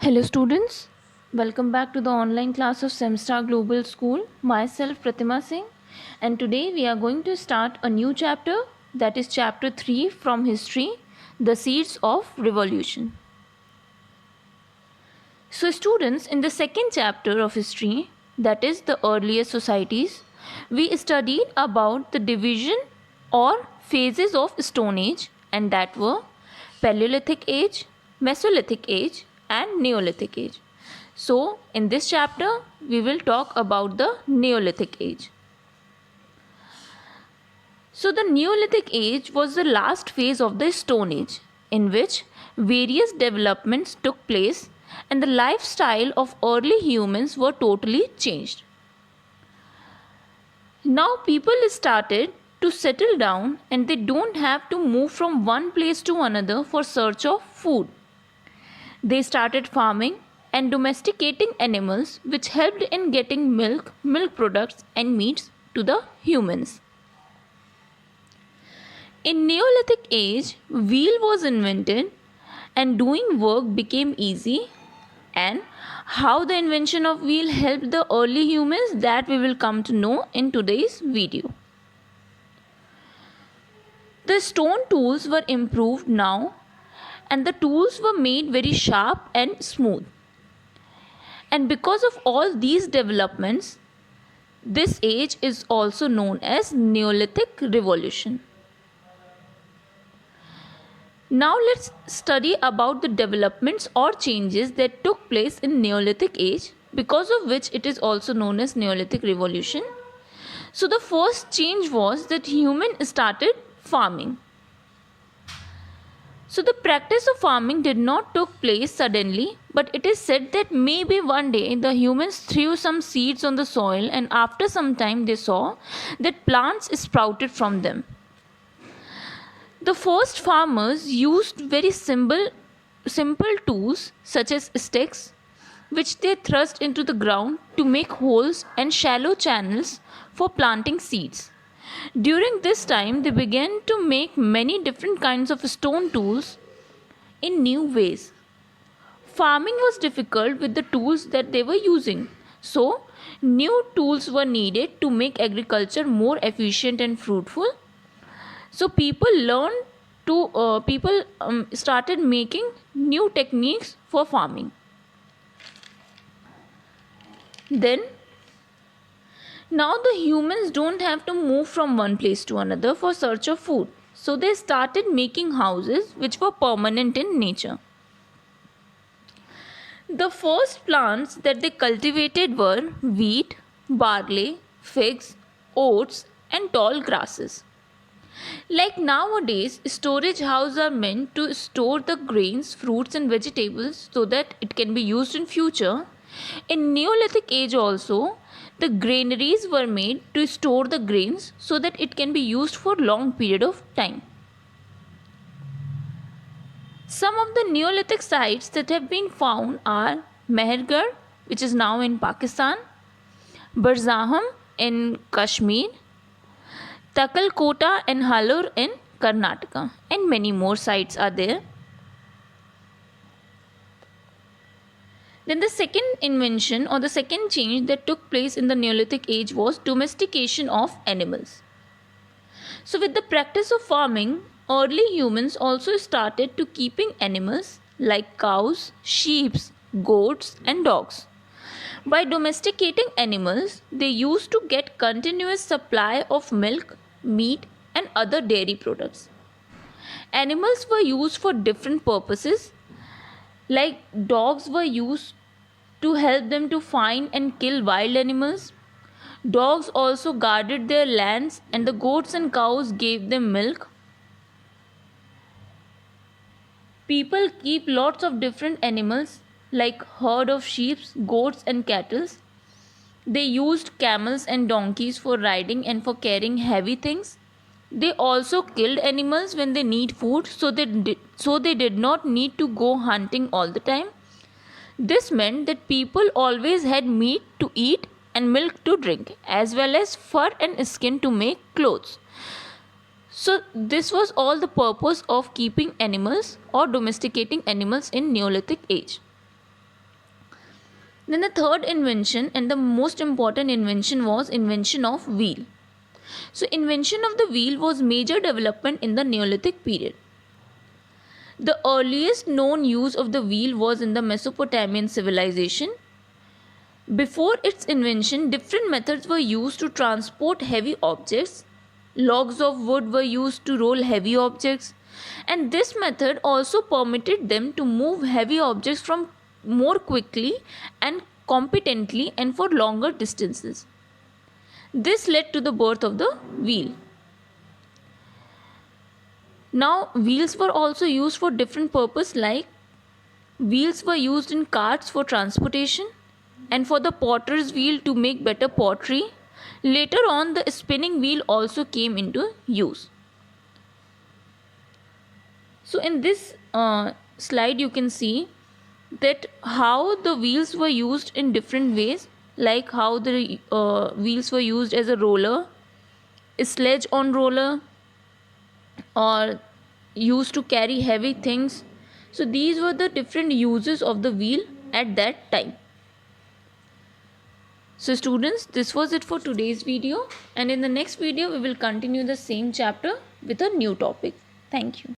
Hello students, welcome back to the online class of Semstar Global School. Myself Pratima Singh, and today we are going to start a new chapter, that is chapter 3 from history, the seeds of revolution. So students, in the second chapter of history, that is the earliest societies, we studied about the division or phases of Stone Age, and that were Paleolithic Age, Mesolithic Age and Neolithic Age. So in this chapter we will talk about the Neolithic Age. So the Neolithic Age was the last phase of the Stone Age, in which various developments took place and the lifestyle of early humans were totally changed. Now people started to settle down and they don't have to move from one place to another for search of food. They started farming and domesticating animals, which helped in getting milk, milk products and meats to the humans. In Neolithic Age, wheel was invented and doing work became easy. And how the invention of wheel helped the early humans, that we will come to know in today's video. The stone tools were improved now, and the tools were made very sharp and smooth. And because of all these developments, this age is also known as Neolithic Revolution. Now let's study about the developments or changes that took place in Neolithic Age, because of which it is also known as Neolithic Revolution. So the first change was that humans started farming. So the practice of farming did not take place suddenly, but it is said that maybe one day the humans threw some seeds on the soil and after some time they saw that plants sprouted from them. The first farmers used very simple tools such as sticks, which they thrust into the ground to make holes and shallow channels for planting seeds. During this time, they began to make many different kinds of stone tools in new ways. Farming was difficult with the tools that they were using, so new tools were needed to make agriculture more efficient and fruitful. So people started making new techniques for farming. Then now the humans don't have to move from one place to another for search of food. So they started making houses which were permanent in nature. The first plants that they cultivated were wheat, barley, figs, oats and tall grasses. Like nowadays, storage houses are meant to store the grains, fruits and vegetables so that it can be used in future. In Neolithic Age also, the granaries were made to store the grains so that it can be used for long period of time. Some of the Neolithic sites that have been found are Mehergarh, which is now in Pakistan, Barzaham in Kashmir, Takalkota and Halur in Karnataka, and many more sites are there. Then the second invention or the second change that took place in the Neolithic Age was domestication of animals. So with the practice of farming, early humans also started to keeping animals like cows, sheep, goats and dogs. By domesticating animals, they used to get continuous supply of milk, meat and other dairy products. Animals were used for different purposes, like dogs were used to help them to find and kill wild animals. Dogs also guarded their lands and the goats and cows gave them milk. People keep lots of different animals like herd of sheep, goats and cattle. They used camels and donkeys for riding and for carrying heavy things. They also killed animals when they need food, so they did not need to go hunting all the time. This meant that people always had meat to eat and milk to drink, as well as fur and skin to make clothes. So this was all the purpose of keeping animals or domesticating animals in Neolithic age. Then the third invention and the most important invention was invention of wheel. So invention of the wheel was major development in the Neolithic period. The earliest known use of the wheel was in the Mesopotamian civilization. Before its invention, different methods were used to transport heavy objects. Logs of wood were used to roll heavy objects, and this method also permitted them to move heavy objects from more quickly and competently and for longer distances. This led to the birth of the wheel. Now, wheels were also used for different purpose, like wheels were used in carts for transportation and for the potter's wheel to make better pottery. Later on, the spinning wheel also came into use. So in this slide you can see that how the wheels were used in different ways, like how the wheels were used as a roller, a sledge on roller, or used to carry heavy things. So these were the different uses of the wheel at that time. So students, this was it for today's video, and in the next video we will continue the same chapter with a new topic. Thank you.